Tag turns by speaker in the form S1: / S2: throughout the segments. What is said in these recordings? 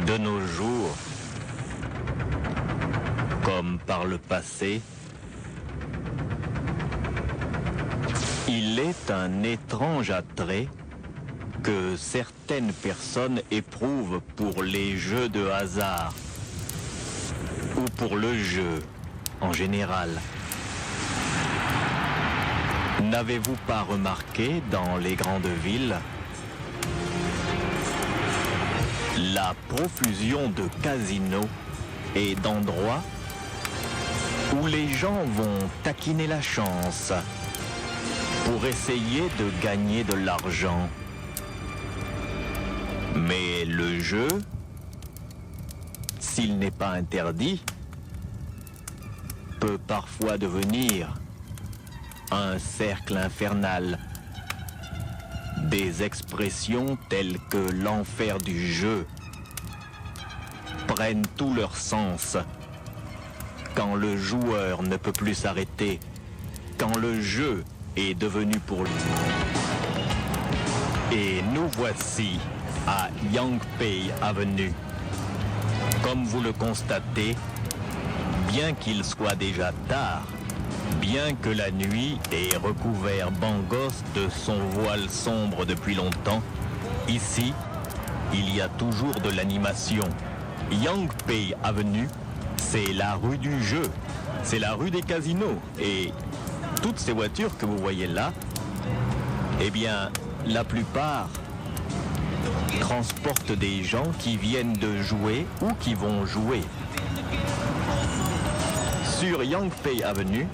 S1: De nos jours, comme par le passé, il est un étrange attrait que certaines personnes éprouvent pour les jeux de hasard ou pour le jeu en général. N'avez-vous pas remarqué dans les grandes villes la profusion de casinos et d'endroits où les gens vont taquiner la chance pour essayer de gagner de l'argent? Mais le jeu, s'il n'est pas interdit, peut parfois devenir un cercle infernal. Des expressions telles que l'enfer du jeu prennent tout leur sens quand le joueur ne peut plus s'arrêter, quand le jeu est devenu pour lui. Et nous voici à Yangpei Avenue. Comme vous le constatez, bien qu'il soit déjà tard, bien que la nuit ait recouvert Bangos de son voile sombre depuis longtemps, ici, il y a toujours de l'animation. Yangpei Avenue, c'est la rue du jeu, c'est la rue des casinos. Et toutes ces voitures que vous voyez là, eh bien, la plupart transportent des gens qui viennent de jouer ou qui vont jouer. Sur Yangpei Avenue,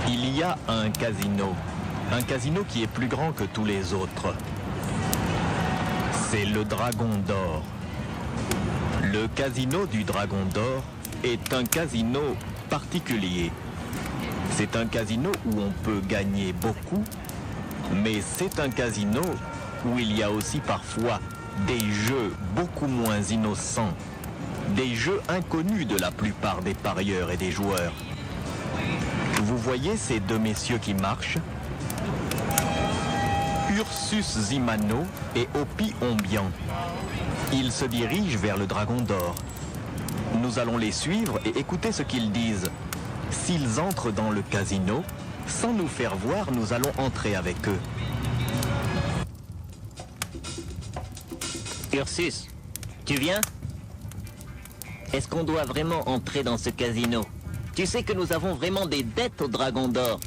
S1: il y a un casino qui est plus grand que tous les autres. C'est le Dragon d'Or. Le casino du Dragon d'Or est un casino particulier. C'est un casino où on peut gagner beaucoup, mais c'est un casino où il y a aussi parfois des jeux beaucoup moins innocents, des jeux inconnus de la plupart des parieurs et des joueurs. Vous voyez ces deux messieurs qui marchent? Ursus Zimano et Opi Ombian. Ils se dirigent vers le Dragon d'Or. Nous allons les suivre et écouter ce qu'ils disent. S'ils entrent dans le casino, sans nous faire voir, nous allons entrer avec eux.
S2: Ursus, tu viens? Est-ce qu'on doit vraiment entrer dans ce casino? Tu sais que nous avons vraiment des dettes au Dragon d'Or.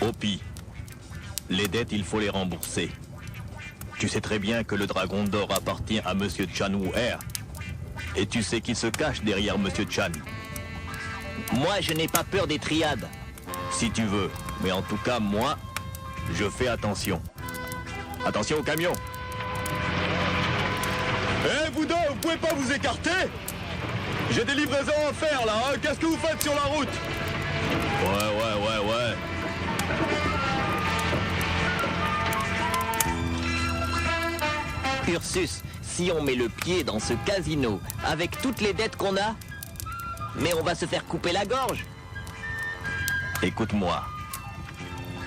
S1: Opi, les dettes, il faut les rembourser. Tu sais très bien que le Dragon d'Or appartient à Monsieur Chan Wu-Er. Et tu sais qu'il se cache derrière Monsieur Chan.
S2: Moi, je n'ai pas peur des triades.
S1: Si tu veux. Mais en tout cas, moi, je fais attention. Attention au camion. Eh, vous deux, vous pouvez pas vous écarter? J'ai des livraisons à faire, là, hein. Qu'est-ce que vous faites sur la route? Ouais.
S2: Ursus, si on met le pied dans ce casino, avec toutes les dettes qu'on a, mais on va se faire couper la gorge.
S1: Écoute-moi.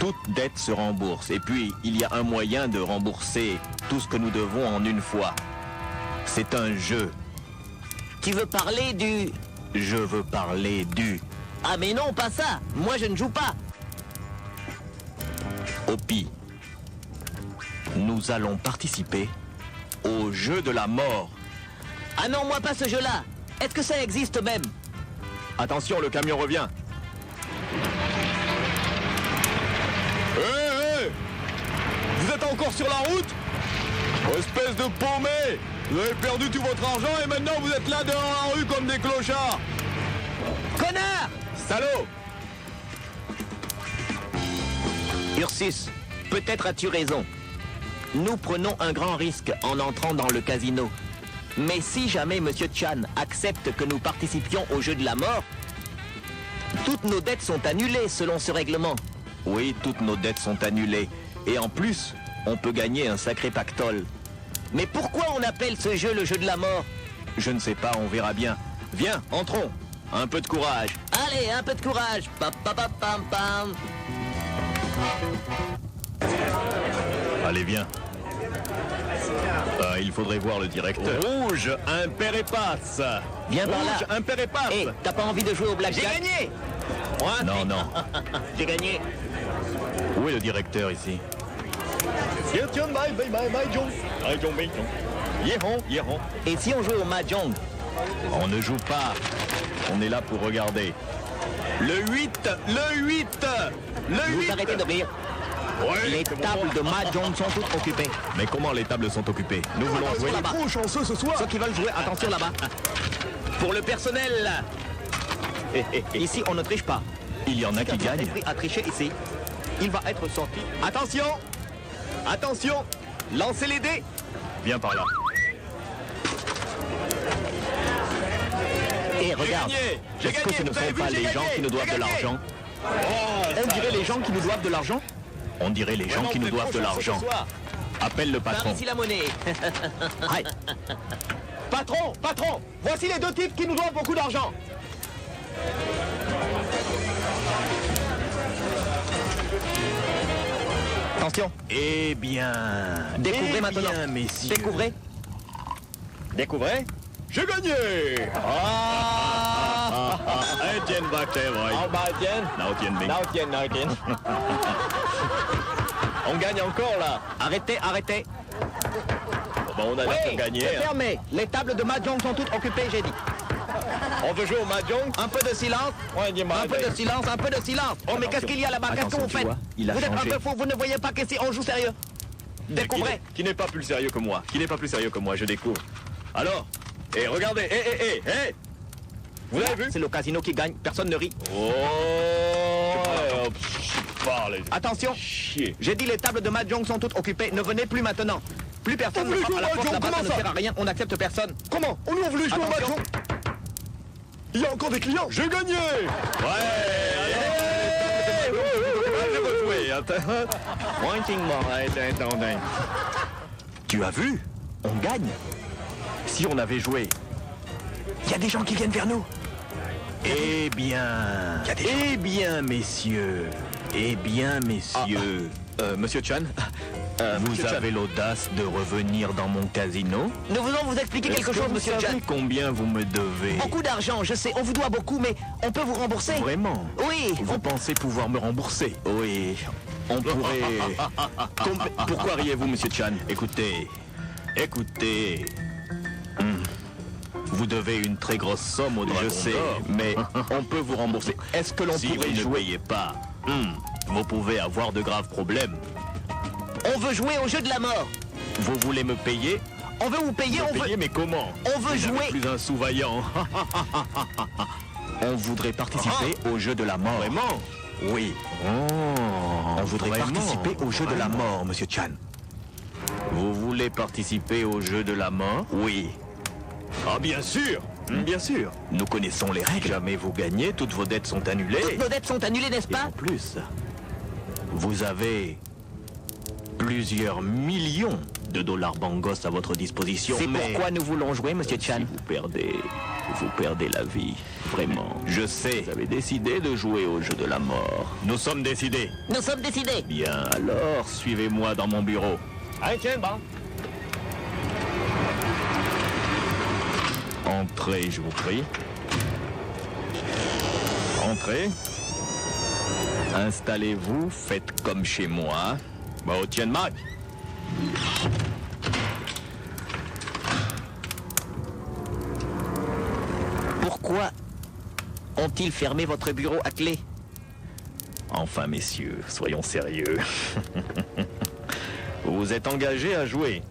S1: Toute dette se rembourse. Et puis, il y a un moyen de rembourser tout ce que nous devons en une fois. C'est un jeu.
S2: Tu veux parler du...
S1: Je veux parler du...
S2: Ah mais non, pas ça. Moi, je ne joue pas.
S1: Opi, nous allons participer au jeu de la mort.
S2: Ah non, moi pas ce jeu-là. Est-ce que ça existe même?
S1: Attention, le camion revient. Hé, vous êtes encore sur la route? Espèce de paumé! Vous avez perdu tout votre argent et maintenant vous êtes là dehors la rue comme des clochards!
S2: Connard!
S1: Salaud!
S2: Ursus, peut-être as-tu raison. Nous prenons un grand risque en entrant dans le casino. Mais si jamais Monsieur Chan accepte que nous participions au jeu de la mort, toutes nos dettes sont annulées selon ce règlement.
S1: Oui, toutes nos dettes sont annulées. Et en plus, on peut gagner un sacré pactole.
S2: Mais pourquoi on appelle ce jeu le jeu de la mort?
S1: Je ne sais pas, on verra bien. Viens, entrons. Un peu de courage.
S2: Allez, un peu de courage. Pa, pa, pa, pam, pam.
S1: Allez, viens. il faudrait voir le directeur. Rouge, impair et passe.
S2: Viens par là.
S1: Rouge, impair et passe.
S2: Hé, t'as pas envie de jouer au blackjack?
S3: J'ai gagné.
S1: Non, non.
S2: J'ai gagné.
S1: Où est le directeur ici?
S2: Et si on jouait au mahjong?
S1: On ne joue pas. On est là pour regarder. Le 8, le 8, le 8.
S2: Vous arrêtez de rire.
S1: Ouais,
S2: Les tables de mahjong sont toutes occupées.
S1: Mais comment les tables sont occupées? Nous voulons
S2: Attention
S1: jouer.
S2: là-bas.
S3: Trop chanceux ce soir.
S2: Ceux qui veulent jouer, attention là-bas.
S1: Pour le personnel.
S2: Ici, on ne triche pas.
S1: Il y en a qui
S2: Quelqu'un
S1: gagnent.
S2: est pris à tricher ici. Il va être sorti.
S3: Attention. Attention. Lancez les dés.
S1: Viens par là.
S2: Et regarde,
S3: gagné. J'ai
S1: Est-ce que ce
S3: gagné.
S1: ne
S3: Vous avez
S1: sont
S3: vu,
S1: pas
S3: j'ai
S1: les gens
S3: gagné.
S1: qui nous doivent
S3: J'ai
S1: de
S3: gagné.
S1: l'argent?
S2: on dirait les gens qui nous doivent de l'argent.
S1: On dirait les gens qui nous doivent de l'argent. Appelle le
S2: Par
S1: patron.
S2: ici la monnaie.
S1: Aïe.
S3: Patron, patron. Voici les deux types qui nous doivent beaucoup d'argent.
S2: Attention,
S1: Eh bien.
S2: découvrez maintenant.
S1: Bien, messieurs.
S2: Découvrez.
S3: Découvrez. J'ai gagné.
S1: Etienne Bachet,
S3: On gagne encore là.
S2: Arrêtez, arrêtez.
S3: Bon, on a
S2: Oui,
S3: gagné.
S2: c'est fermé. Les tables de mahjong sont toutes occupées, j'ai dit.
S3: On veut jouer au mahjong.
S2: Un peu de silence.
S3: Ouais, dis-moi.
S2: Un peu de silence, un peu de silence. Oh, mais qu'est-ce qu'il y a là-bas? Qu'est-ce que
S1: Attention,
S2: vous
S1: tu
S2: faites?
S1: vois, il a
S2: Vous êtes un
S1: changé.
S2: peu fou, vous ne voyez pas qu'ici on joue sérieux. Découvrez.
S3: Qui n'est pas plus sérieux que moi. Qui n'est pas plus sérieux que moi, je découvre. Alors, regardez, vous avez vu?
S2: C'est le casino qui gagne, personne ne rit.
S3: Oh, parle.
S2: Attention,
S3: Chier.
S2: j'ai dit les tables de mahjong sont toutes occupées. Ne venez plus maintenant. Plus personne
S3: On
S2: ne
S3: veut
S2: frappe
S3: jouer
S2: à la
S3: au
S2: porte
S3: mahjong,
S2: là-bas, ça
S3: comment
S2: ne
S3: ça?
S2: sert à rien, on n'accepte personne.
S3: Comment? On nous voulait jouer au
S2: Attention.
S3: mahjong. Il y a encore des clients. J'ai gagné.
S1: Tu as vu? On gagne. Si on avait joué. Il y a des gens qui viennent vers nous. Eh bien. Eh bien, messieurs. Eh bien, messieurs.
S3: Monsieur Chan.
S1: Vous avez l'audace de revenir dans mon casino?
S2: Nous voulons vous expliquer quelque chose, monsieur
S1: Vous
S2: Chan.
S1: savez combien vous me devez?
S2: Beaucoup d'argent, je sais, on vous doit beaucoup, mais on peut vous rembourser.
S1: Vraiment?
S2: Oui,
S1: Vous pensez pouvoir me rembourser? Oui. On pourrait... Pourquoi riez-vous, monsieur Chan? Écoutez. Écoutez. Vous devez une très grosse somme au dragon. Je sais, mais on peut vous rembourser. Est-ce que l'on pourrait jouer? Si vous ne payez pas, vous pouvez avoir de graves problèmes.
S2: on veut jouer au jeu de la mort.
S1: Vous voulez me payer?
S2: On veut vous payer, on veut...
S1: Mais comment?
S2: On veut
S1: Vous n'avez
S2: jouer.
S1: plus un sous-vaillant. On voudrait participer au jeu de la mort. Vraiment? Oui. On voudrait participer au jeu de la mort, monsieur Chan. Vous voulez participer au jeu de la mort? Oui.
S3: Ah, bien sûr. Bien sûr.
S1: Nous connaissons les règles. Jamais vous gagnez, toutes vos dettes sont annulées.
S2: Toutes nos dettes sont annulées, n'est-ce
S1: Et
S2: pas?
S1: en plus, vous avez plusieurs millions de dollars bangos à votre disposition.
S2: C'est
S1: mais
S2: pourquoi nous voulons jouer, monsieur Chan.
S1: si vous perdez la vie. Vraiment. Je sais. Vous avez décidé de jouer au jeu de la mort. Nous sommes décidés.
S2: Nous sommes décidés.
S1: Bien, alors, suivez-moi dans mon bureau.
S3: Allez, tiens, bah.
S1: Entrez, je vous prie. Entrez. Installez-vous, faites comme chez moi. Bah, au Tien Mac.
S2: Pourquoi ont-ils fermé votre bureau à clé?
S1: Enfin, messieurs, soyons sérieux. Vous vous êtes engagés à jouer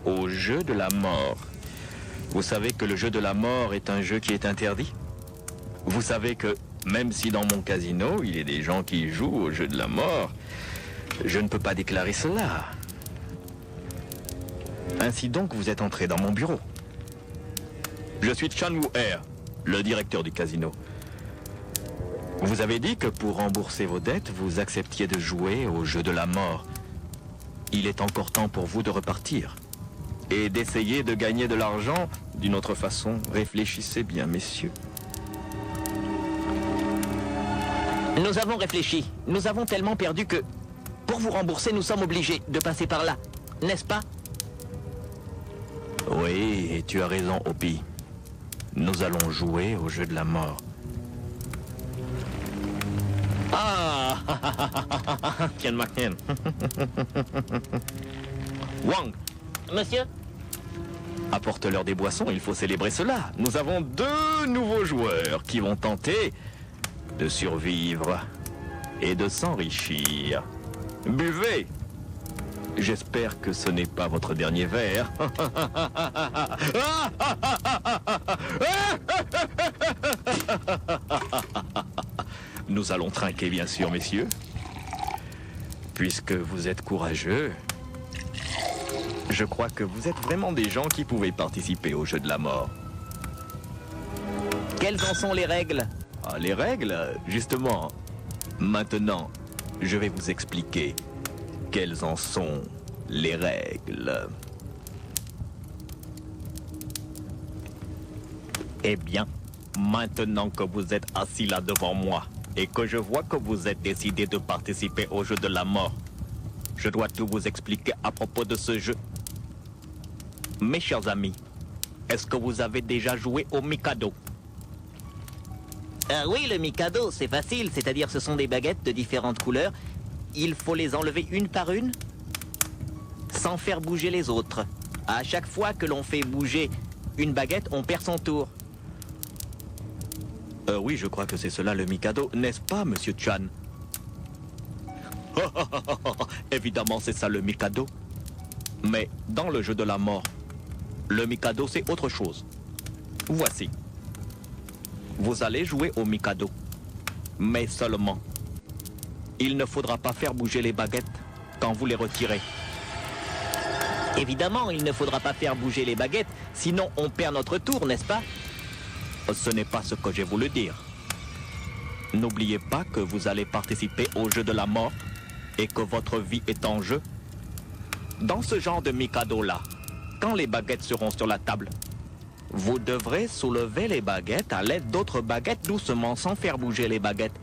S1: au jeu de la mort. Vous savez que le jeu de la mort est un jeu qui est interdit? Vous savez que même si dans mon casino, il y a des gens qui jouent au jeu de la mort, je ne peux pas déclarer cela. Ainsi donc, vous êtes entré dans mon bureau. Je suis Chan Woo-er, le directeur du casino. Vous avez dit que pour rembourser vos dettes, vous acceptiez de jouer au jeu de la mort. Il est encore temps pour vous de repartir. Et d'essayer de gagner de l'argent d'une autre façon. Réfléchissez bien, messieurs.
S2: Nous avons réfléchi. Nous avons tellement perdu que, pour vous rembourser, nous sommes obligés de passer par là. N'est-ce pas?
S1: Oui, et tu as raison, Opie. Nous allons jouer au jeu de la mort.
S2: Ah
S1: Tiens, McKen. Wang,
S2: Monsieur?
S1: apporte-leur des boissons, il faut célébrer cela. Nous avons 2 nouveaux joueurs qui vont tenter de survivre et de s'enrichir. Buvez! J'espère que ce n'est pas votre dernier verre. Nous allons trinquer, bien sûr, messieurs. Puisque vous êtes courageux, je crois que vous êtes vraiment des gens qui pouvaient participer au jeu de la mort.
S2: Quelles en sont les règles?
S1: Ah, les règles, justement. Maintenant, je vais vous expliquer quelles en sont les règles. Eh bien, maintenant que vous êtes assis là devant moi et que je vois que vous êtes décidé de participer au jeu de la mort, je dois tout vous expliquer à propos de ce jeu. Mes chers amis, est-ce que vous avez déjà joué au Mikado?
S2: Oui, le Mikado, c'est facile, c'est-à-dire ce sont des baguettes de différentes couleurs. Il faut les enlever une par une, sans faire bouger les autres. À chaque fois que l'on fait bouger une baguette, on perd son tour.
S1: Oui, je crois que c'est cela le Mikado, n'est-ce pas, Monsieur Chan? Évidemment, c'est ça le Mikado. Mais dans le jeu de la mort, le Mikado, c'est autre chose. Voici. Vous allez jouer au Mikado. Mais seulement. Il ne faudra pas faire bouger les baguettes quand vous les retirez.
S2: Évidemment, il ne faudra pas faire bouger les baguettes, sinon on perd notre tour, n'est-ce pas?
S1: Ce n'est pas ce que j'ai voulu dire. N'oubliez pas que vous allez participer au jeu de la mort et que votre vie est en jeu. Dans ce genre de Mikado-là, quand les baguettes seront sur la table, vous devrez soulever les baguettes à l'aide d'autres baguettes doucement sans faire bouger les baguettes.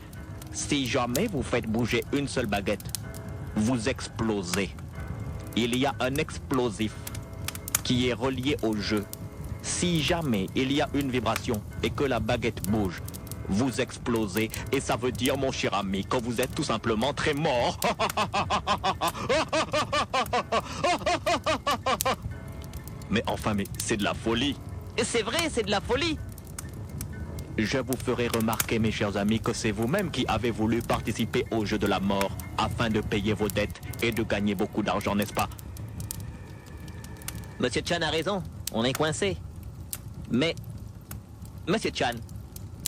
S1: Si jamais vous faites bouger une seule baguette, vous explosez. Il y a un explosif qui est relié au jeu. Si jamais il y a une vibration et que la baguette bouge, vous explosez et ça veut dire, mon cher ami, que vous êtes tout simplement très mort. Mais enfin, mais c'est de la folie.
S2: C'est vrai, c'est de la folie.
S1: Je vous ferai remarquer, mes chers amis, que c'est vous-même qui avez voulu participer au jeu de la mort afin de payer vos dettes et de gagner beaucoup d'argent, n'est-ce pas?
S2: Monsieur Chan a raison, on est coincé. Mais, Monsieur Chan,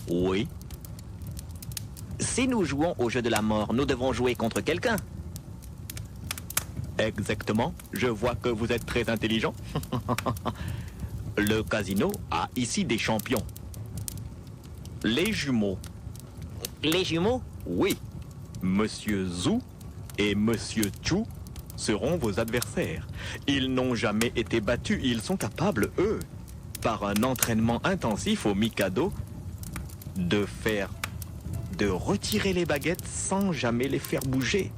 S1: Oui.
S2: si nous jouons au jeu de la mort, nous devons jouer contre quelqu'un.
S1: Exactement. Je vois que vous êtes très intelligent. Le casino a ici des champions. Les jumeaux.
S2: Les jumeaux?
S1: Oui. Monsieur Zhu et Monsieur Chu seront vos adversaires. Ils n'ont jamais été battus. Ils sont capables, eux, par un entraînement intensif au Mikado, de retirer les baguettes sans jamais les faire bouger.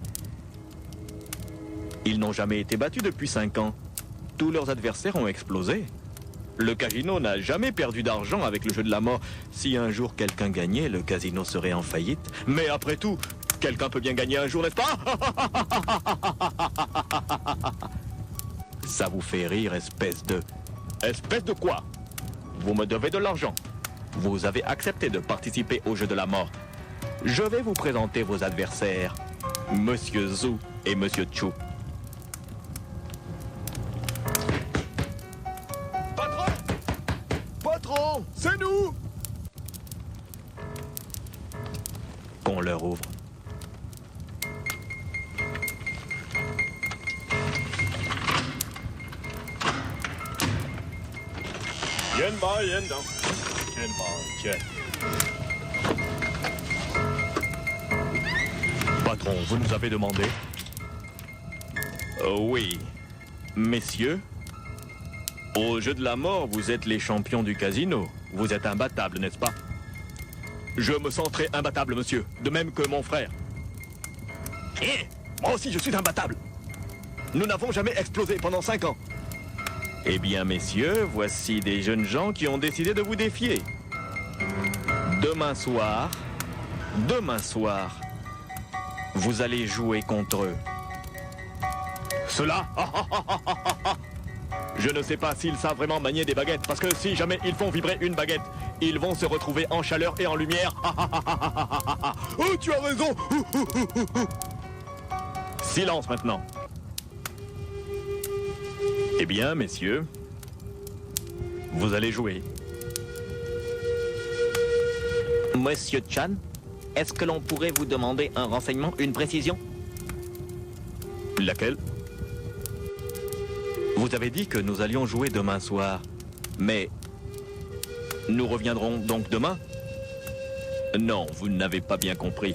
S1: Ils n'ont jamais été battus depuis 5 ans. Tous leurs adversaires ont explosé. Le casino n'a jamais perdu d'argent avec le jeu de la mort. Si un jour quelqu'un gagnait, le casino serait en faillite. Mais après tout, quelqu'un peut bien gagner un jour, n'est-ce pas? Ça vous fait rire, espèce de... Espèce de quoi? Vous me devez de l'argent. Vous avez accepté de participer au jeu de la mort. Je vais vous présenter vos adversaires, Monsieur Zhu et Monsieur Chu.
S3: Patron, c'est nous!
S1: Qu'on leur ouvre. Patron, vous nous avez demandé? Oui. Messieurs, au jeu de la mort, vous êtes les champions du casino. Vous êtes imbattables, n'est-ce pas? Je me sens très imbattable, monsieur. De même que mon frère. Et moi aussi, je suis imbattable. Nous n'avons jamais explosé pendant 5 ans. Eh bien, messieurs, voici des jeunes gens qui ont décidé de vous défier. Demain soir, vous allez jouer contre eux. Cela, je ne sais pas s'ils savent vraiment manier des baguettes, parce que si jamais ils font vibrer une baguette, ils vont se retrouver en chaleur et en lumière. Oh, tu as raison. Silence maintenant. Eh bien, messieurs, vous allez jouer.
S2: Monsieur Chan, est-ce que l'on pourrait vous demander un renseignement, une précision?
S1: Laquelle? Vous avez dit que nous allions jouer demain soir, mais nous reviendrons donc demain? Non, vous n'avez pas bien compris.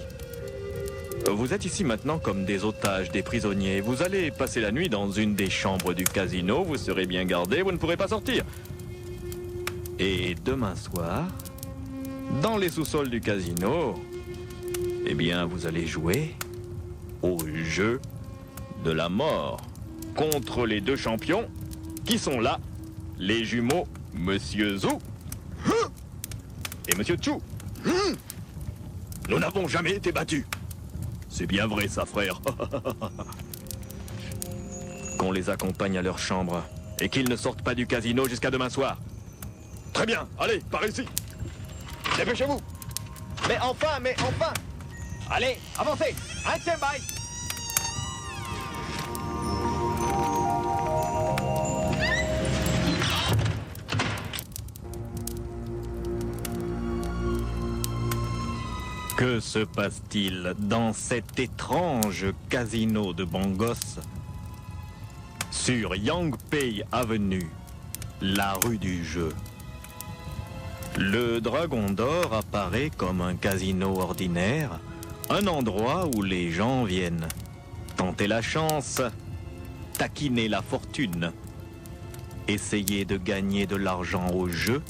S1: Vous êtes ici maintenant comme des otages, des prisonniers. Vous allez passer la nuit dans une des chambres du casino, vous serez bien gardés, vous ne pourrez pas sortir. Et demain soir, dans les sous-sols du casino, eh bien, vous allez jouer au jeu de la mort contre les deux champions qui sont là, les jumeaux Monsieur Zhou et Monsieur Chu. Nous n'avons jamais été battus. C'est bien vrai ça, frère. Qu'on les accompagne à leur chambre et qu'ils ne sortent pas du casino jusqu'à demain soir. Très bien, allez, par ici. Dépêchez-vous.
S2: Mais enfin. Allez, avancez. Un stand-by.
S1: Que se passe-t-il dans cet étrange casino de Bangos sur Yangpei Avenue, la rue du jeu? Le Dragon d'Or apparaît comme un casino ordinaire, un endroit où les gens viennent tenter la chance, taquiner la fortune, essayer de gagner de l'argent au jeu,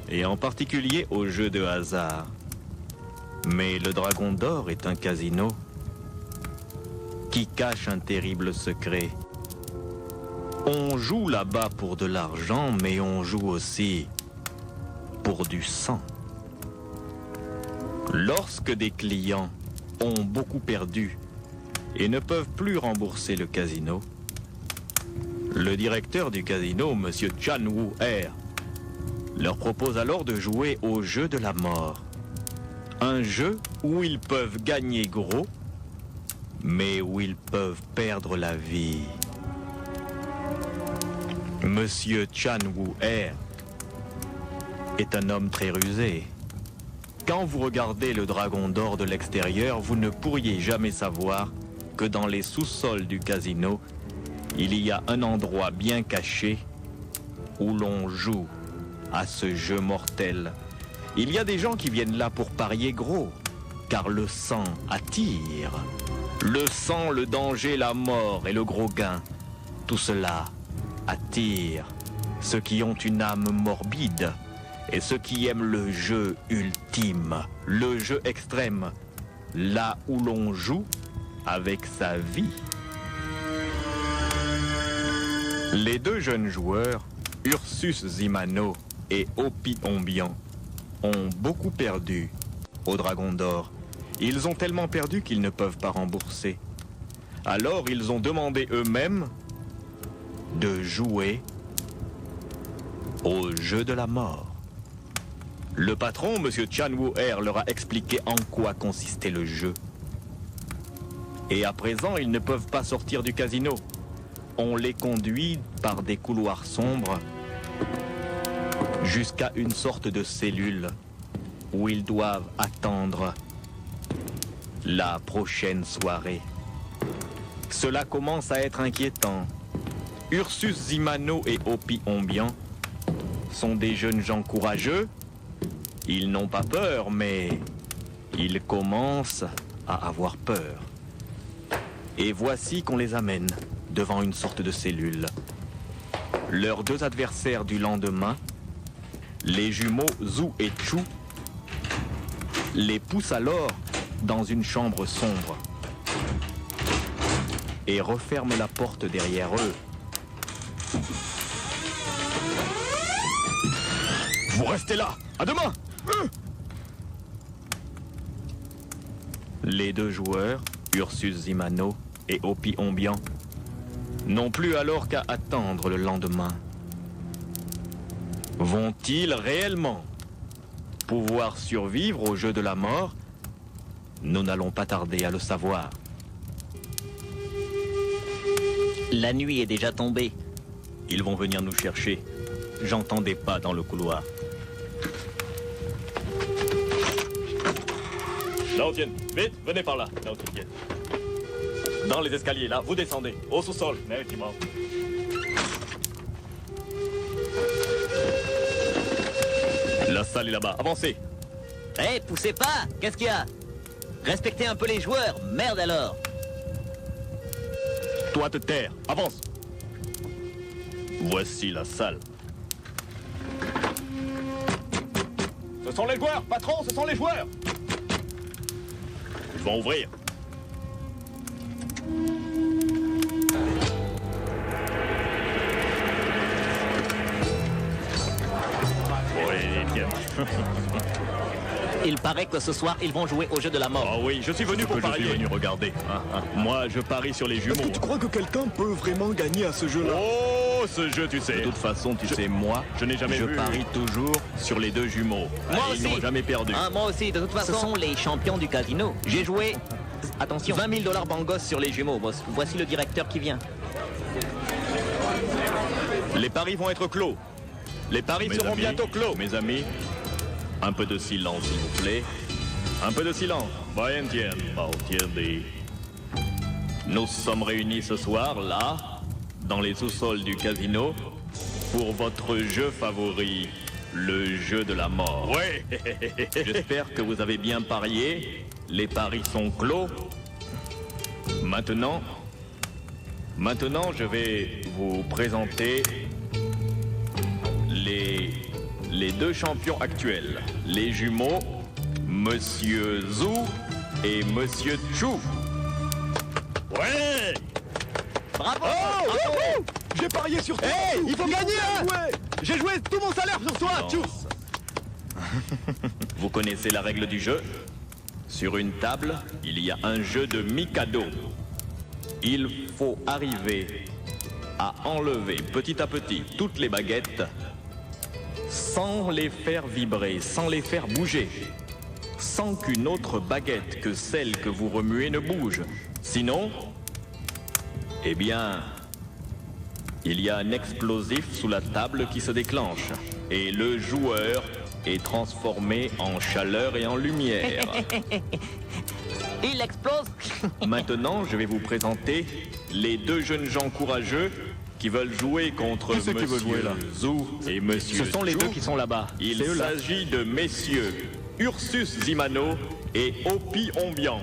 S1: et en particulier au jeu de hasard. Mais le Dragon d'Or est un casino qui cache un terrible secret. On joue là-bas pour de l'argent, mais on joue aussi pour du sang. Lorsque des clients ont beaucoup perdu et ne peuvent plus rembourser le casino, le directeur du casino, M. Chan Wu-er, leur propose alors de jouer au jeu de la mort. Un jeu où ils peuvent gagner gros, mais où ils peuvent perdre la vie. Monsieur Chan Wu-er est un homme très rusé. Quand vous regardez le Dragon d'Or de l'extérieur, vous ne pourriez jamais savoir que dans les sous-sols du casino, il y a un endroit bien caché où l'on joue à ce jeu mortel. Il y a des gens qui viennent là pour parier gros, car le sang attire. Le sang, le danger, la mort et le gros gain, tout cela attire ceux qui ont une âme morbide et ceux qui aiment le jeu ultime, le jeu extrême, là où l'on joue avec sa vie. Les deux jeunes joueurs, Ursus Zimano et Opi Ombian, ont beaucoup perdu au Dragon d'Or. Ils ont tellement perdu qu'ils ne peuvent pas rembourser. Alors ils ont demandé eux-mêmes de jouer au jeu de la mort. Le patron, M. Chan Wu-er, leur a expliqué en quoi consistait le jeu. Et à présent, ils ne peuvent pas sortir du casino. On les conduit par des couloirs sombres jusqu'à une sorte de cellule où ils doivent attendre la prochaine soirée. Cela commence à être inquiétant. Ursus Zimano et Opi Ombian sont des jeunes gens courageux. Ils n'ont pas peur, mais ils commencent à avoir peur. Et voici qu'on les amène devant une sorte de cellule. Leurs deux adversaires du lendemain, les jumeaux Zhou et Chu, les poussent alors dans une chambre sombre et referment la porte derrière eux.
S3: Vous restez là. À demain.
S1: Les deux joueurs, Ursus Zimano et Opi Ombian, n'ont plus alors qu'à attendre le lendemain. Vont-ils réellement pouvoir survivre au jeu de la mort? Nous n'allons pas tarder à le savoir.
S2: La nuit est déjà tombée.
S1: Ils vont venir nous chercher. J'entends des pas dans le couloir.
S3: Là où tiennent. Vite, venez par là. Là où tu tiennes. Dans les escaliers, là. Vous descendez. Au sous-sol. Effectivement. La salle est là-bas. Avancez.
S2: Hé, poussez pas! Qu'est-ce qu'il y a? Respectez un peu les joueurs, merde alors!
S3: Toi, te taire. Avance. Voici la salle. Ce sont les joueurs, patron, ce sont les joueurs. Ils vont ouvrir. Oui, tiens.
S2: Il paraît que ce soir, ils vont jouer au jeu de la mort.
S3: Ah oui, je suis venu pour
S1: Je suis
S3: parier.
S1: venu regarder.
S3: Moi, je parie sur les
S4: Est-ce
S3: jumeaux.
S4: que tu crois que quelqu'un peut vraiment gagner à ce jeu-là?
S3: Oh, ce jeu, tu sais.
S1: De toute façon, tu sais, moi,
S3: je n'ai jamais
S1: je
S3: vu.
S1: parie toujours sur les deux jumeaux.
S2: Moi
S1: Ils
S2: aussi.
S1: n'ont jamais perdu.
S2: Ah, moi aussi, de toute façon. Ce sont les champions du casino. J'ai joué, attention, 20 000 $ bangos sur les jumeaux. Voici le directeur qui vient.
S3: Les paris vont être clos. Les paris
S1: Mes
S3: seront
S1: amis,
S3: bientôt clos.
S1: Mes amis, un peu de silence, s'il vous plaît.
S3: Un peu de silence.
S1: Nous sommes réunis ce soir, là, dans les sous-sols du casino, pour votre jeu favori, le jeu de la mort.
S3: Ouais.
S1: J'espère que vous avez bien parié. Les paris sont clos. Maintenant, je vais vous présenter les deux champions actuels, les jumeaux, Monsieur Zhou et Monsieur Chou.
S3: Ouais.
S2: Bravo!
S4: Oh, j'ai parié sur toi!
S3: Hey, il faut gagner, hein!
S4: Ouais.
S3: J'ai joué tout mon salaire sur toi,
S1: Non.
S3: Chou.
S1: Vous connaissez la règle du jeu? Sur une table, il y a un jeu de Mikado. Il faut arriver à enlever petit à petit toutes les baguettes sans les faire vibrer, sans les faire bouger, sans qu'une autre baguette que celle que vous remuez ne bouge. Sinon, eh bien, il y a un explosif sous la table qui se déclenche et le joueur est transformé en chaleur et en lumière.
S2: Il explose!
S1: Maintenant, je vais vous présenter les deux jeunes gens courageux qui veulent jouer contre
S4: Qui c'est qui veut
S1: Monsieur
S4: jouer, là
S1: Zhou et Monsieur
S3: Ce sont les
S1: Chou.
S3: deux qui sont là-bas.
S1: Il
S3: C'est eux, là.
S1: s'agit de messieurs Ursus Zimano et Opi Ombian.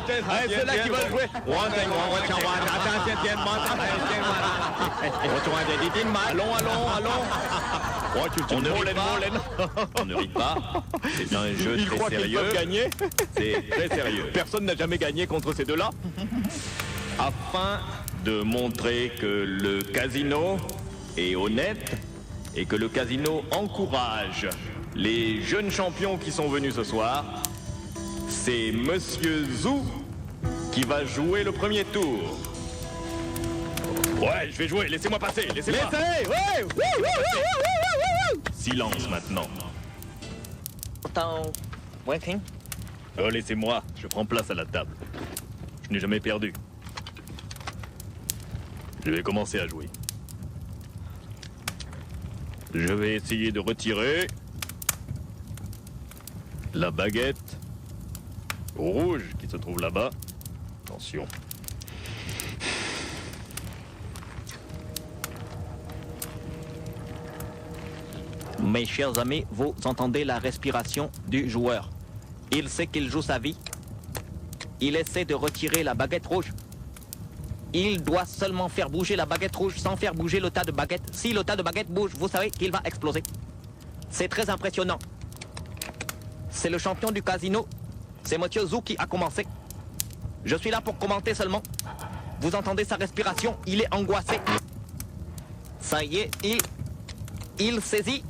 S3: C'est là qui veulent jouer.
S1: Allons. On ne rit pas. On ne rit pas. C'est un jeu
S3: Ils
S1: très
S3: croient qu'ils
S1: sérieux.
S3: peuvent gagner.
S1: C'est très sérieux.
S3: Personne n'a jamais gagné contre ces deux-là.
S1: Afin de montrer que le casino est honnête et que le casino encourage les jeunes champions qui sont venus ce soir, c'est Monsieur Zhou qui va jouer le premier tour.
S3: Ouais, je vais jouer. Laissez-moi passer. Laissez-moi.
S4: Ouais!
S1: Silence maintenant.
S2: Attends. Ouais, King?
S3: Oh, laissez-moi. Je prends place à la table. Je n'ai jamais perdu. Je vais commencer à jouer. Je vais essayer de retirer la baguette rouge qui se trouve là-bas. Attention.
S2: Mes chers amis, vous entendez la respiration du joueur. Il sait qu'il joue sa vie. Il essaie de retirer la baguette rouge. Il doit seulement faire bouger la baguette rouge sans faire bouger le tas de baguettes. Si le tas de baguettes bouge, vous savez qu'il va exploser. C'est très impressionnant. C'est le champion du casino. C'est Monsieur Zhou qui a commencé. Je suis là pour commenter seulement. Vous entendez sa respiration, il est angoissé. Ça y est, il saisit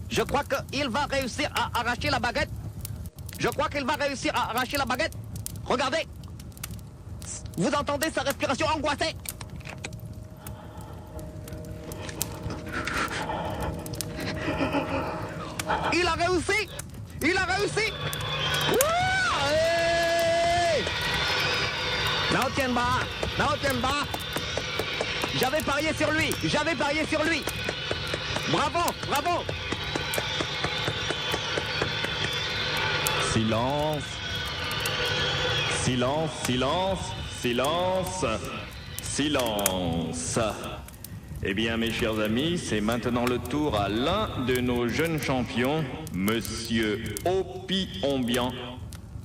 S2: Je crois qu'il va réussir à arracher la baguette. Je crois qu'il va réussir à arracher la baguette. Regardez. Vous entendez sa respiration angoissée. Il a réussi. Il a réussi. Ouah, hey. Non, tiens bas. Non, tiens bas. J'avais parié sur lui. J'avais parié sur lui. Bravo, bravo.
S1: Silence. Silence, silence, silence, silence. Eh bien, mes chers amis, c'est maintenant le tour à l'un de nos jeunes champions, Monsieur Opi-Ombian,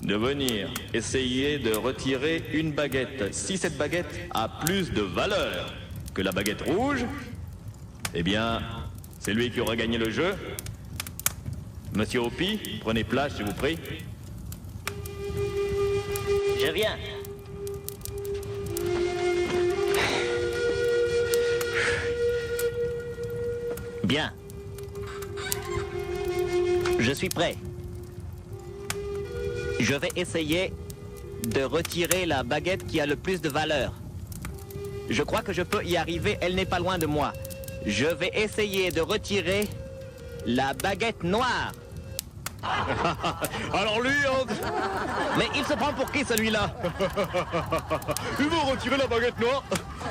S1: de venir essayer de retirer une baguette. Si cette baguette a plus de valeur que la baguette rouge, eh bien, c'est lui qui aura gagné le jeu. Monsieur Opi, prenez place, je vous prie.
S2: Je viens. Bien. Je suis prêt. Je vais essayer de retirer la baguette qui a le plus de valeur. Je crois que je peux y arriver, elle n'est pas loin de moi. Je vais essayer de retirer la baguette noire.
S3: Alors lui,
S2: Mais il se prend pour qui celui-là?
S3: il veut retirer la baguette noire.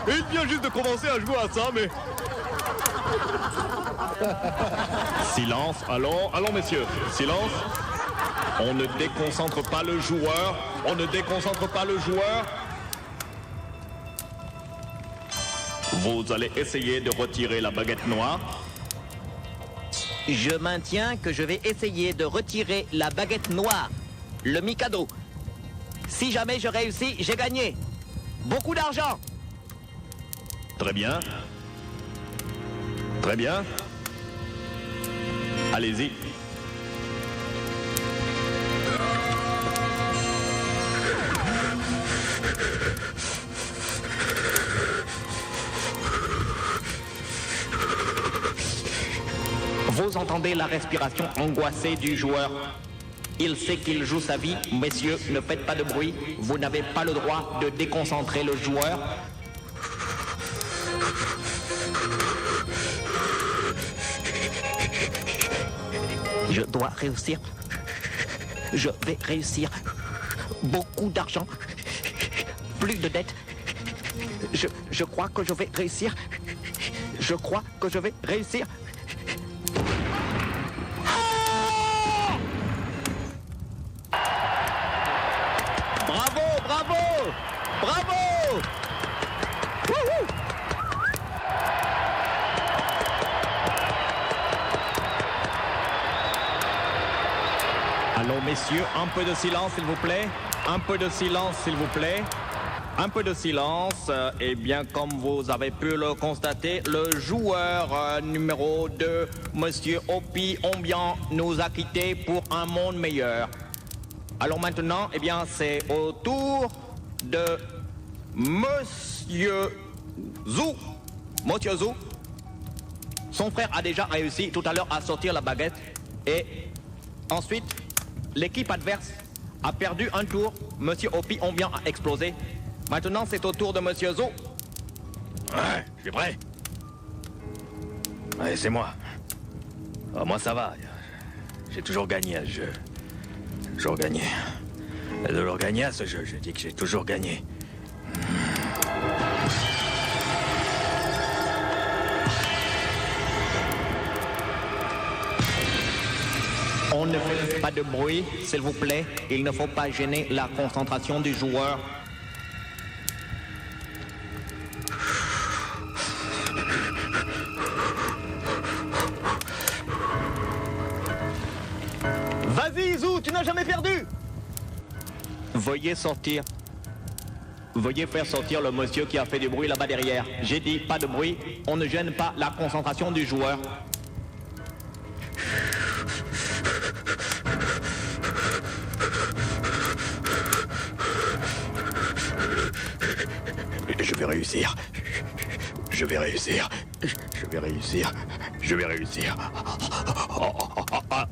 S3: Et il vient juste de commencer à jouer à ça, mais...
S1: Silence, allons messieurs, silence. On ne déconcentre pas le joueur, on ne déconcentre pas le joueur. Vous allez essayer de retirer la baguette noire.
S2: Je maintiens que je vais essayer de retirer la baguette noire, le Mikado. Si jamais je réussis, j'ai gagné. Beaucoup d'argent.
S1: Très bien. Très bien. Allez-y.
S2: Vous entendez la respiration angoissée du joueur. Il sait qu'il joue sa vie. Messieurs, ne faites pas de bruit. Vous n'avez pas le droit de déconcentrer le joueur. Je dois réussir. Je vais réussir. Beaucoup d'argent. Plus de dettes. Je crois que je vais réussir. Je crois que je vais réussir. Bravo, bravo, bravo. Wouhou.
S1: Allons messieurs, un peu de silence s'il vous plaît. Un peu de silence s'il vous plaît. Un peu de silence. Eh bien, comme vous avez pu le constater, le joueur numéro 2, Monsieur Opi-Ombian, nous a quittés pour un monde meilleur. Alors maintenant, eh bien, c'est au tour de Monsieur Zou. Monsieur Zou. Son frère a déjà réussi tout à l'heure à sortir la baguette. Et ensuite, l'équipe adverse a perdu un tour. Monsieur Opi-Ombian a explosé. Maintenant, c'est au tour de Monsieur Zou.
S3: Ouais, je suis prêt. Ouais, c'est moi. Oh, moi, ça va. J'ai toujours gagné à ce jeu. Toujours gagné. J'ai toujours gagné à ce jeu. Je dis que j'ai toujours gagné.
S2: On ne fait pas de bruit, s'il vous plaît. Il ne faut pas gêner la concentration du joueur. Vas-y, Zou, tu n'as jamais perdu. Veuillez sortir. Veuillez faire sortir le monsieur qui a fait du bruit là-bas derrière. J'ai dit pas de bruit, on ne gêne pas la concentration du joueur.
S3: Je vais réussir. Je vais réussir. Je vais réussir. Je vais réussir.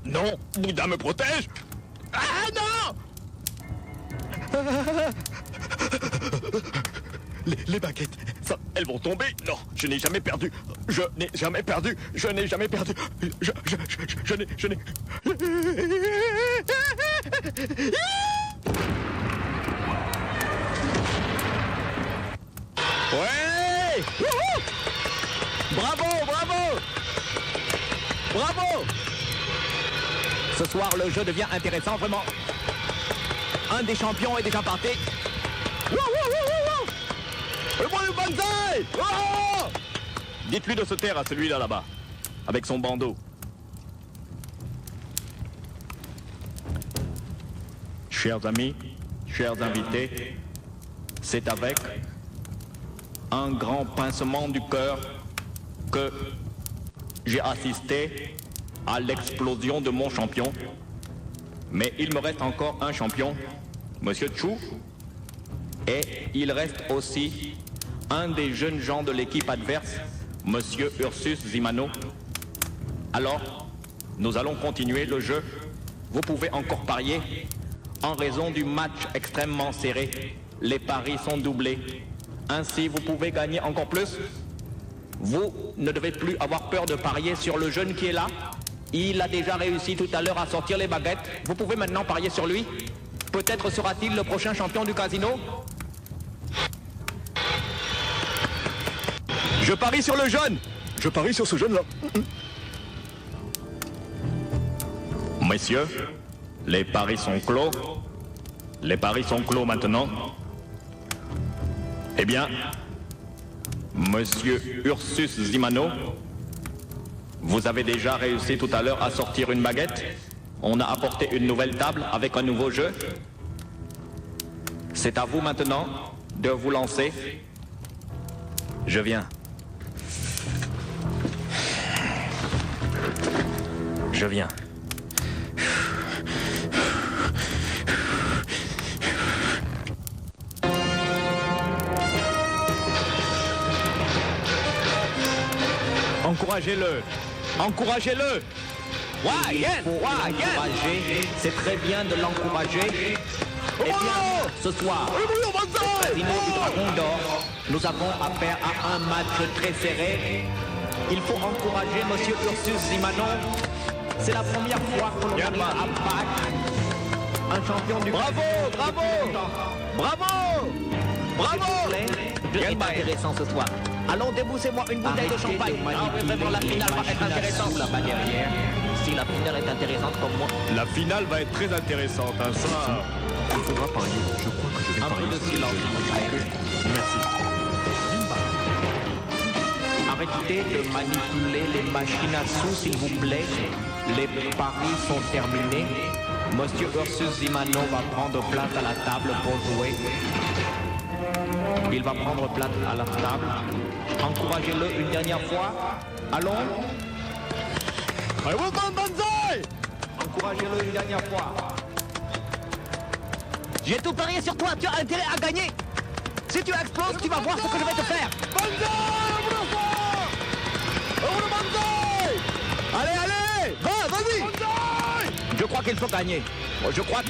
S3: Non, Bouddha me protège. Ah non!
S4: Les baguettes, elles vont tomber. Non, je n'ai jamais perdu. Je n'ai jamais perdu. Je n'ai jamais perdu. Je n'ai...
S2: Ouais! Wouhou! Bravo, bravo! Bravo! Ce soir, le jeu devient intéressant, vraiment. Un des champions est déjà parti.
S4: Le banzai! Oh!
S1: Dites-lui de se taire à celui-là là-bas, avec son bandeau. Chers amis, chers invités, c'est avec un grand pincement du cœur que j'ai assisté à l'explosion de mon champion. Mais il me reste encore un champion, Monsieur Chu, et il reste aussi un des jeunes gens de l'équipe adverse, Monsieur Ursus Zimano. Alors, nous allons continuer le jeu. Vous pouvez encore parier. En raison du match extrêmement serré, les paris sont doublés. Ainsi, vous pouvez gagner encore plus. Vous ne devez plus avoir peur de parier sur le jeune qui est là. Il a déjà réussi tout à l'heure à sortir les baguettes. Vous pouvez maintenant parier sur lui. Peut-être sera-t-il le prochain champion du casino.
S4: Je parie sur le jeune. Je parie sur ce jeune-là.
S1: Messieurs, les paris sont clos. Les paris sont clos maintenant. Eh bien, Monsieur Ursus Zimano, vous avez déjà réussi tout à l'heure à sortir une baguette. On a apporté une nouvelle table avec un nouveau jeu. C'est à vous maintenant de vous lancer. Je viens. Je viens. Encouragez-le. Encouragez-le. Encourager, c'est très bien de l'encourager. Eh bien, ce soir, au Casino du Dragon d'Or, nous avons affaire à un match très serré. Il faut encourager Monsieur Ursus Zimano. C'est la première fois que l'on arrive à battre un champion du...
S2: Bravo, bravo! Bravo! Bravo! C'est intéressant ce soir. Allons, déboussez-moi une bouteille de champagne. Ah oui, vraiment, la finale va être intéressante là-bas derrière. Si la finale est intéressante comme moi.
S1: La finale va être très intéressante, hein, ça.
S4: Il faudra parier. Je crois que je vais
S2: Un
S4: parier.
S2: peu de silence, s'il vous plaît.
S4: Merci.
S2: Arrêtez de manipuler les machines à sous, s'il vous plaît. Les paris sont terminés. Monsieur Ursus Zimano va prendre place à la table pour jouer. Il va prendre place à la table. Encouragez-le une dernière fois. Allons. Encouragez-le une dernière fois. J'ai tout parié sur toi. Tu as intérêt à gagner. Si tu exploses, tu vas voir ce que je vais te faire.
S4: Allez, allez! Va, vas-y!
S2: Je crois qu'il faut gagner. Je crois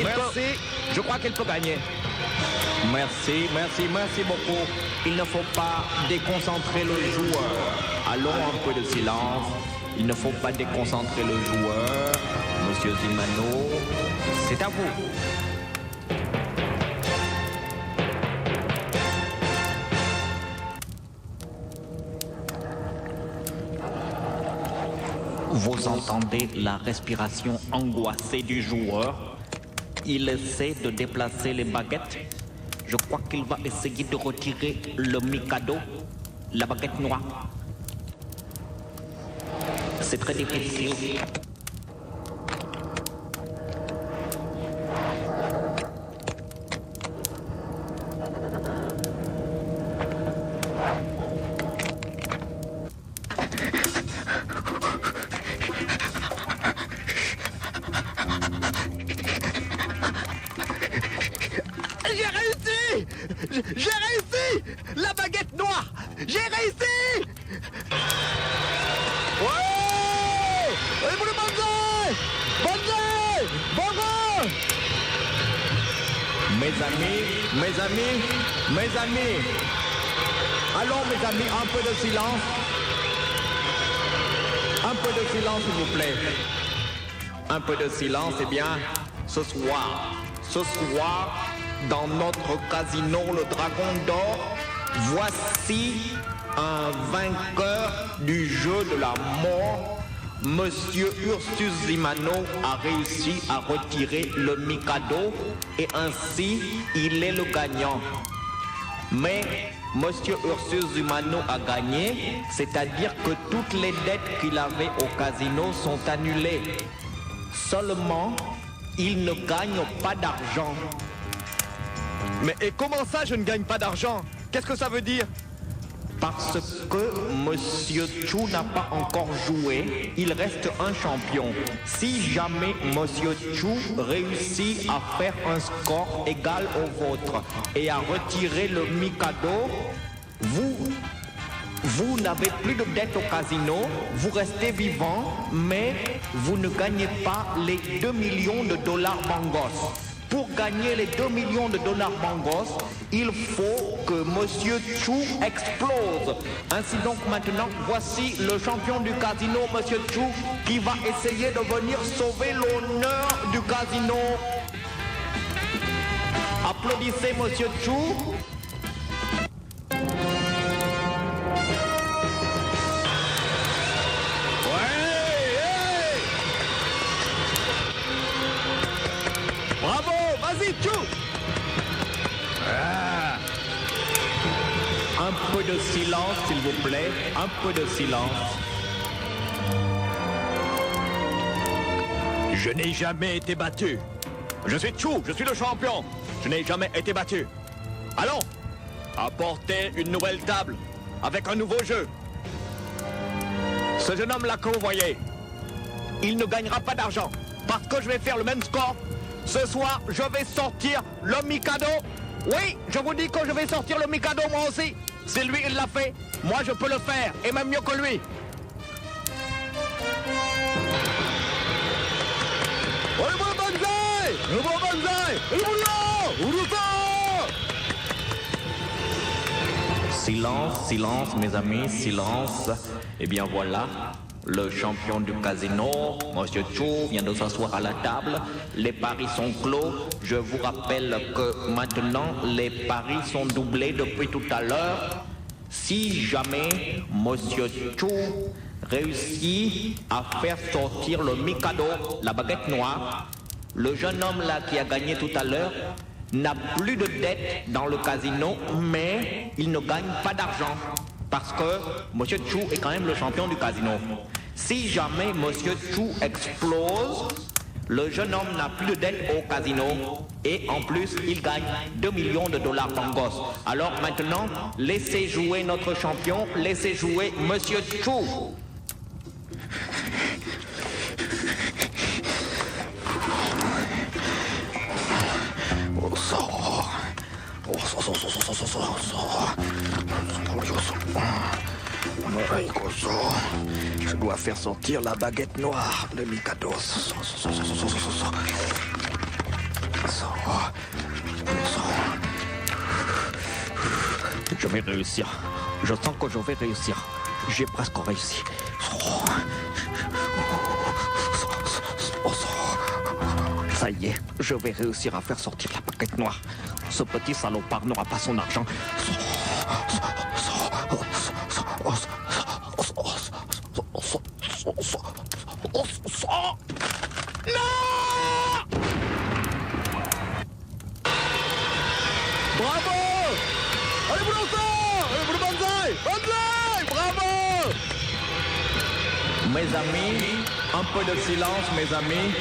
S2: qu'il peut gagner. Merci, merci, merci beaucoup. Il ne faut pas déconcentrer le joueur. Allons, un peu de silence. Il ne faut pas déconcentrer le joueur. Monsieur Zimano, c'est à vous. Vous entendez la respiration angoissée du joueur. Il essaie de déplacer les baguettes. Je crois qu'il va essayer de retirer le Mikado, la baguette noire. C'est très difficile.
S4: J'ai réussi! La baguette noire! J'ai réussi!
S5: mes amis. Allons, mes amis, un peu de silence. Un peu de silence, s'il vous plaît. Un peu de silence, eh bien, ce soir, dans notre casino, le Dragon d'Or, voici un vainqueur du jeu de la mort. Monsieur Ursus Zimano a réussi à retirer le Mikado et ainsi il est le gagnant. Mais Monsieur Ursus Zimano a gagné, c'est-à-dire que toutes les dettes qu'il avait au casino sont annulées. Seulement, il ne gagne pas d'argent.
S4: Mais et comment ça, je ne gagne pas d'argent? Qu'est-ce que ça veut dire?
S5: Parce que Monsieur Chu n'a pas encore joué, il reste un champion. Si jamais Monsieur Chu réussit à faire un score égal au vôtre et à retirer le Mikado, vous n'avez plus de dette au casino, vous restez vivant, mais vous ne gagnez pas les 2 millions de dollars Bangos. Pour gagner les 2 millions de dollars Bangos, il faut que Monsieur Chu explose. Ainsi donc maintenant, voici le champion du casino, Monsieur Chu, qui va essayer de venir sauver l'honneur du casino. Applaudissez Monsieur Chu.
S4: Bravo, vas-y, Chu!
S5: Un peu de silence, s'il vous plaît. Un peu de silence.
S4: Je n'ai jamais été battu. Je suis Chu, je suis le champion. Je n'ai jamais été battu. Allons, apportez une nouvelle table avec un nouveau jeu. Ce jeune homme-là que vous voyez, il ne gagnera pas d'argent parce que je vais faire le même score. Ce soir, je vais sortir le Mikado. Oui, je vous dis que je vais sortir le Mikado moi aussi. C'est lui, il l'a fait. Moi, je peux le faire, et même mieux que lui.
S5: Silence, silence, mes amis, silence. Eh bien voilà, le champion du casino, Monsieur Chu, vient de s'asseoir à la table. Les paris sont clos. Je vous rappelle que maintenant, les paris sont doublés depuis tout à l'heure. Si jamais Monsieur Chu réussit à faire sortir le Mikado, la baguette noire, le jeune homme là qui a gagné tout à l'heure n'a plus de dette dans le casino, mais il ne gagne pas d'argent. Parce que Monsieur Chu est quand même le champion du casino. Si jamais Monsieur Chu explose, le jeune homme n'a plus de dette au casino. Et en plus, il gagne 2 millions de dollars Bangos. Alors maintenant, laissez jouer notre champion, laissez jouer Monsieur Chu.
S4: Je dois faire sortir la baguette noire de Mikado. Je vais réussir. Je sens que je vais réussir. J'ai presque réussi. Ça y est, je vais réussir à faire sortir la baguette noire. Ce petit salopard n'aura pas son argent. Bravo! Allez, vous l'entendez! Allez, vous le banzai! Banzai! Bravo!
S5: Mes amis, un peu de silence, mes amis.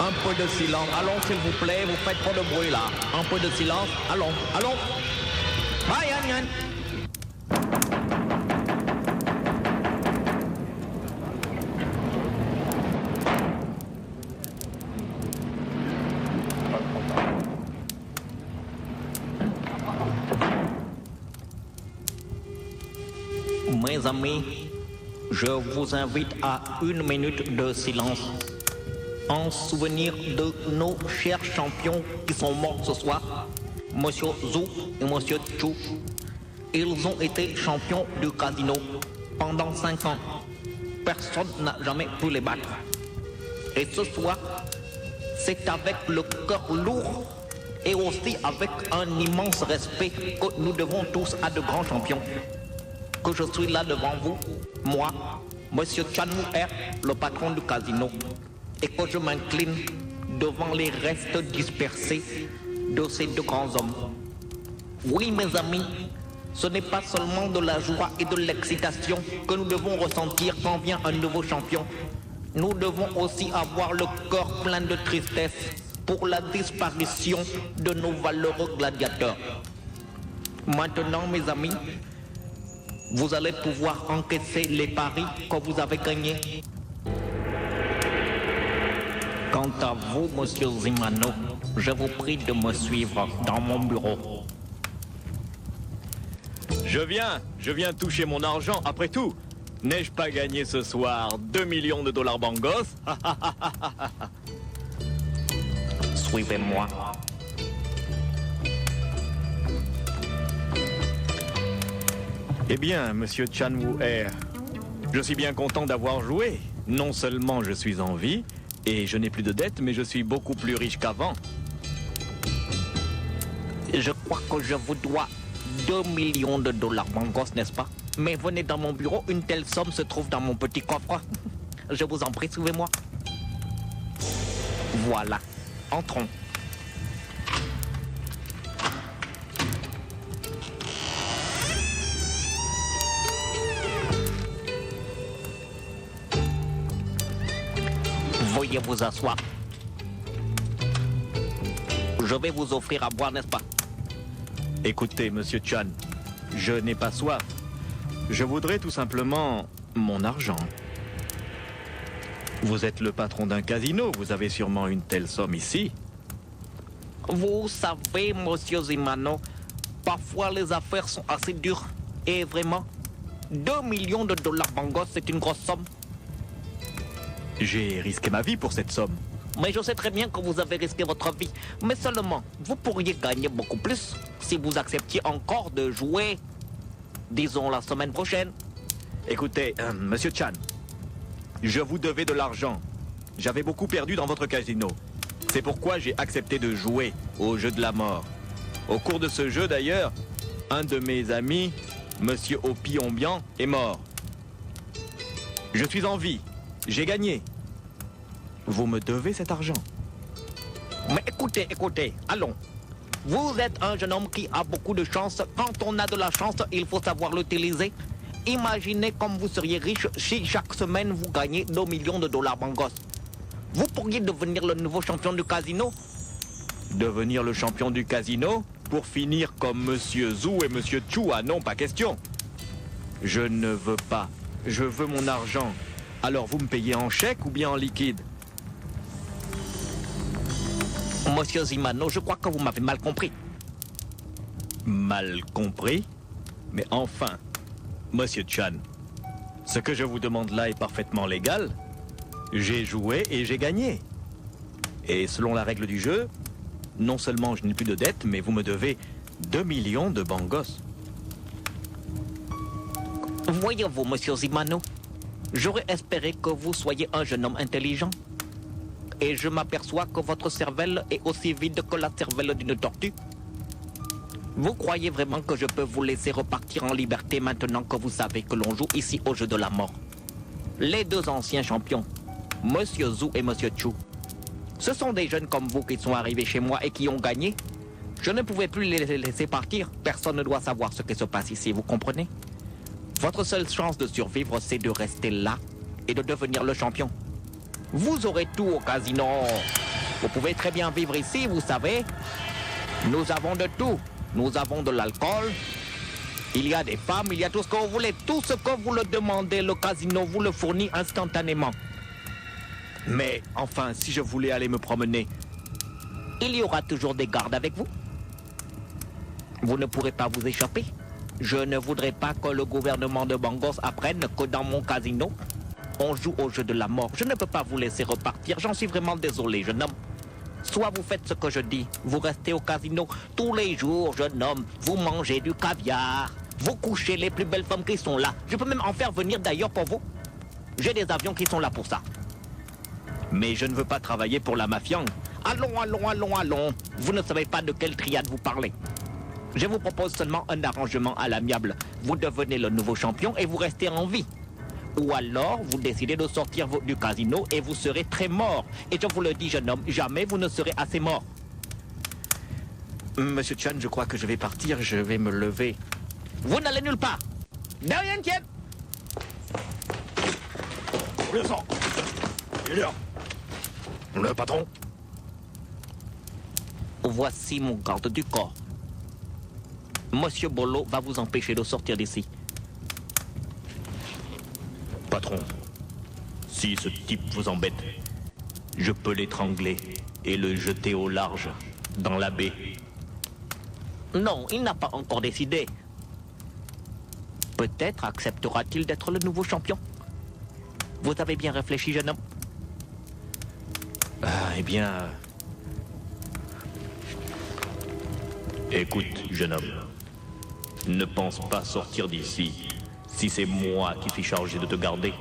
S5: Un peu de silence. Allons, s'il vous plaît, vous faites trop de bruit là. Un peu de silence. Allons, allons. Bye, Yann, Yann. Mes amis, je vous invite à 1 minute de silence. en souvenir de nos chers champions qui sont morts ce soir, Monsieur Zhu et Monsieur Chu. Ils ont été champions du casino pendant 5 ans. Personne n'a jamais pu les battre. Et ce soir, c'est avec le cœur lourd et aussi avec un immense respect que nous devons tous à de grands champions que je suis là devant vous, moi, Monsieur Chan Wu-er, le patron du casino, et que je m'incline devant les restes dispersés de ces deux grands hommes. Oui, mes amis, ce n'est pas seulement de la joie et de l'excitation que nous devons ressentir quand vient un nouveau champion. Nous devons aussi avoir le cœur plein de tristesse pour la disparition de nos valeureux gladiateurs. Maintenant, mes amis, vous allez pouvoir encaisser les paris que vous avez gagnés. Quant à vous, Monsieur Zimano, je vous prie de me suivre dans mon bureau.
S4: Je viens toucher mon argent. Après tout, n'ai-je pas gagné ce soir 2 millions de dollars bangos?
S5: Suivez-moi.
S4: Eh bien, Monsieur Chan Wu-er, je suis bien content d'avoir joué. Non seulement je suis en vie, et je n'ai plus de dettes, mais je suis beaucoup plus riche qu'avant.
S5: Je crois que je vous dois 2 millions de dollars bangos, n'est-ce pas? Mais venez dans mon bureau, une telle somme se trouve dans mon petit coffre. Je vous en prie, suivez-moi. Voilà, entrons. Veuillez vous asseoir. Je vais vous offrir à boire, n'est-ce pas?
S4: Écoutez, Monsieur Chan, je n'ai pas soif. Je voudrais tout simplement mon argent. Vous êtes le patron d'un casino, vous avez sûrement une telle somme ici.
S5: Vous savez, Monsieur Zimano, parfois les affaires sont assez dures. Et vraiment, 2 millions de dollars bangos, c'est une grosse somme.
S4: J'ai risqué ma vie pour cette somme.
S5: Mais je sais très bien que vous avez risqué votre vie. Mais seulement, vous pourriez gagner beaucoup plus si vous acceptiez encore de jouer, disons, la semaine prochaine.
S4: Écoutez, Monsieur Chan, je vous devais de l'argent. J'avais beaucoup perdu dans votre casino. C'est pourquoi j'ai accepté de jouer au jeu de la mort. Au cours de ce jeu, d'ailleurs, un de mes amis, Monsieur Opiombian, est mort. Je suis en vie. J'ai gagné. Vous me devez cet argent.
S5: Mais écoutez, allons. Vous êtes un jeune homme qui a beaucoup de chance. Quand on a de la chance, il faut savoir l'utiliser. Imaginez comme vous seriez riche si chaque semaine vous gagnez 2 millions de dollars bangos. Vous pourriez devenir le nouveau champion du casino.
S4: Devenir le champion du casino pour finir comme Monsieur Zhu et Monsieur Chu? Ah non, pas question. Je ne veux pas. Je veux mon argent. Alors vous me payez en chèque ou bien en liquide?
S5: Monsieur Zimano, je crois que vous m'avez mal compris.
S4: Mal compris? Mais enfin, Monsieur Chan, ce que je vous demande là est parfaitement légal. J'ai joué et j'ai gagné. Et selon la règle du jeu, non seulement je n'ai plus de dette, mais vous me devez 2 millions de bangos.
S5: Voyez-vous, Monsieur Zimano, j'aurais espéré que vous soyez un jeune homme intelligent. Et je m'aperçois que votre cervelle est aussi vide que la cervelle d'une tortue. Vous croyez vraiment que je peux vous laisser repartir en liberté maintenant que vous savez que l'on joue ici au jeu de la mort? Les deux anciens champions, Monsieur Zhu et Monsieur Chu, ce sont des jeunes comme vous qui sont arrivés chez moi et qui ont gagné. Je ne pouvais plus les laisser partir. Personne ne doit savoir ce qui se passe ici, vous comprenez? Votre seule chance de survivre, c'est de rester là et de devenir le champion. Vous aurez tout au casino. Vous pouvez très bien vivre ici, vous savez. Nous avons de tout. Nous avons de l'alcool. Il y a des femmes, il y a tout ce que vous voulez. Tout ce que vous le demandez, le casino vous le fournit instantanément.
S4: Mais enfin, si je voulais aller me promener,
S5: il y aura toujours des gardes avec vous. Vous ne pourrez pas vous échapper. Je ne voudrais pas que le gouvernement de Bangos apprenne que dans mon casino, On joue au jeu de la mort. Je ne peux pas vous laisser repartir. J'en suis vraiment désolé, jeune homme. Soit vous faites ce que je dis. Vous restez au casino tous les jours, jeune homme. Vous mangez du caviar. Vous couchez les plus belles femmes qui sont là. Je peux même en faire venir d'ailleurs pour vous. J'ai des avions qui sont là pour ça. Mais je ne veux pas travailler pour la mafia. Allons, allons, allons, allons. Vous ne savez pas de quelle triade vous parlez. Je vous propose seulement un arrangement à l'amiable. Vous devenez le nouveau champion et vous restez en vie. Ou alors, vous décidez de sortir du casino et vous serez très mort. Et je vous le dis, jeune homme, jamais vous ne serez assez mort. Monsieur Chan, je crois que je vais partir. Je vais me lever. Vous n'allez nulle part. De rien ne tienne.
S3: Descends. Il est là. Le patron.
S5: Voici mon garde du corps. Monsieur Bolo va vous empêcher de sortir d'ici.
S1: Patron, si ce type vous embête, je peux l'étrangler et le jeter au large, dans la baie.
S5: Non, il n'a pas encore décidé. Peut-être acceptera-t-il d'être le nouveau champion. Vous avez bien réfléchi, jeune homme?
S1: Eh bien... Écoute, jeune homme, ne pense pas sortir d'ici si c'est moi qui suis chargé de te garder.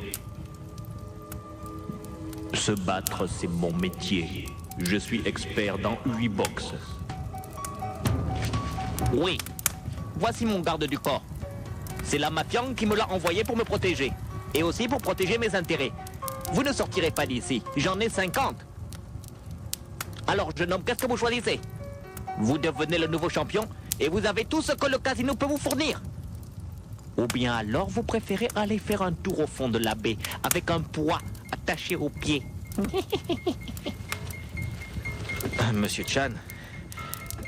S1: Se battre, c'est mon métier. Je suis expert dans 8 boxes.
S5: Oui. Voici mon garde du corps. C'est la mafia qui me l'a envoyé pour me protéger. Et aussi pour protéger mes intérêts. Vous ne sortirez pas d'ici. J'en ai 50. Alors, jeune homme, qu'est-ce que vous choisissez? Vous devenez le nouveau champion et vous avez tout ce que le casino peut vous fournir. Ou bien alors, vous préférez aller faire un tour au fond de la baie avec un poids attaché aux pieds. Monsieur Chan,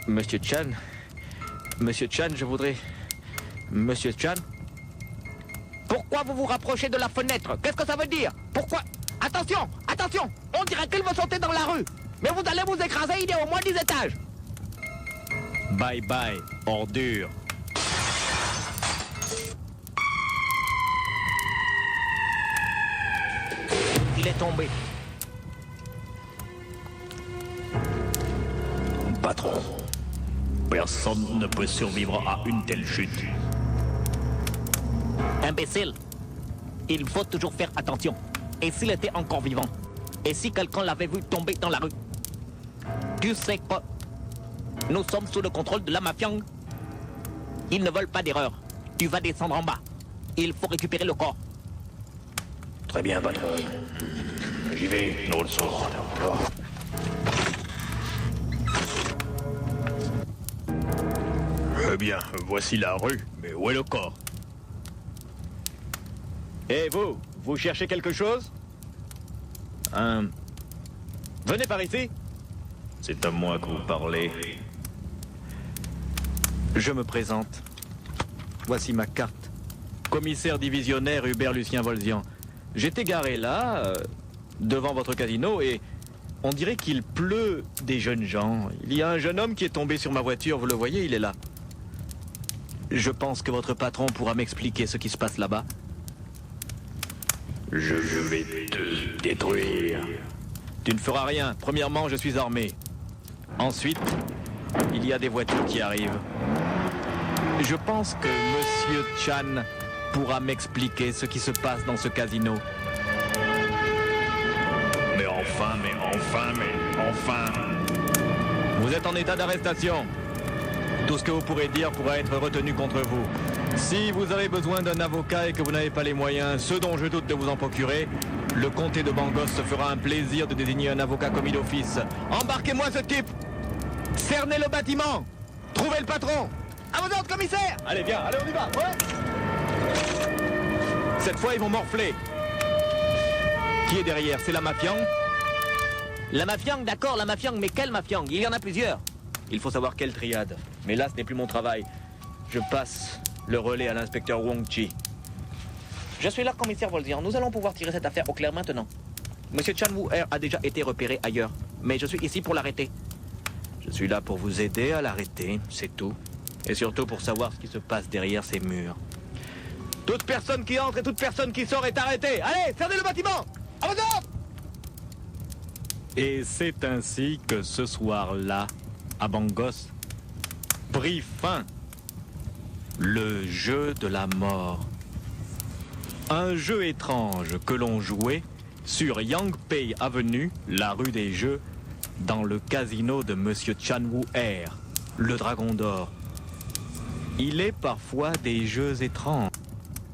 S5: Monsieur Chan, Monsieur Chan, je voudrais... Monsieur Chan? Pourquoi vous vous rapprochez de la fenêtre? Qu'est-ce que ça veut dire? Pourquoi? Attention, attention! On dirait qu'il veut sauter dans la rue. Mais vous allez vous écraser, il est au moins 10 étages.
S1: Bye bye, ordure.
S5: Il est tombé.
S1: Patron, personne ne peut survivre à une telle chute.
S5: Imbécile. Il faut toujours faire attention. Et s'il était encore vivant? Et si quelqu'un l'avait vu tomber dans la rue? Tu sais quoi? Nous sommes sous le contrôle de la mafia. Ils ne veulent pas d'erreur. Tu vas descendre en bas. Il faut récupérer le corps.
S3: Très bien, patron. J'y vais. Nous le sort.
S1: Eh bien, voici la rue. Mais où est le corps?
S4: Et vous, vous cherchez quelque chose? Venez par ici.
S1: C'est à moi que vous parlez.
S4: Je me présente. Voici ma carte. Commissaire divisionnaire Hubert Lucien Volzian. J'étais garé là, devant votre casino, et on dirait qu'il pleut des jeunes gens. Il y a un jeune homme qui est tombé sur ma voiture, vous le voyez, il est là. Je pense que votre patron pourra m'expliquer ce qui se passe là-bas.
S1: Je vais te détruire.
S4: Tu ne feras rien. Premièrement, je suis armé. Ensuite, il y a des voitures qui arrivent. Je pense que Monsieur Chan pourra m'expliquer ce qui se passe dans ce casino.
S1: Mais enfin.
S4: Vous êtes en état d'arrestation. Tout ce que vous pourrez dire pourra être retenu contre vous. Si vous avez besoin d'un avocat et que vous n'avez pas les moyens, ce dont je doute de vous en procurer, le comté de Bangos se fera un plaisir de désigner un avocat commis d'office. Embarquez-moi ce type! Cernez le bâtiment! Trouvez le patron! À vos ordres, commissaire! Allez, viens, allez, on y va! Ouais. Cette fois, ils vont morfler. Qui est derrière? C'est la mafia?
S5: La mafia, d'accord, la mafia, mais quelle mafia? Il y en a plusieurs.
S4: Il faut savoir quelle triade. Mais là, ce n'est plus mon travail. Je passe le relais à l'inspecteur Wong Chi.
S5: Je suis là, commissaire Volzian. Nous allons pouvoir tirer cette affaire au clair maintenant. Monsieur Chan Woo-er a déjà été repéré ailleurs, mais je suis ici pour l'arrêter.
S4: Je suis là pour vous aider à l'arrêter, c'est tout. Et surtout pour savoir ce qui se passe derrière ces murs. Toute personne qui entre et toute personne qui sort est arrêtée. Allez, cernez le bâtiment. À vos ordres.
S1: Et c'est ainsi que ce soir-là, à Bangos, prit fin le jeu de la mort. Un jeu étrange que l'on jouait sur Yangpei Avenue, la rue des Jeux, dans le casino de Monsieur Chan Woo Air, le Dragon d'Or. Il est parfois des jeux étranges.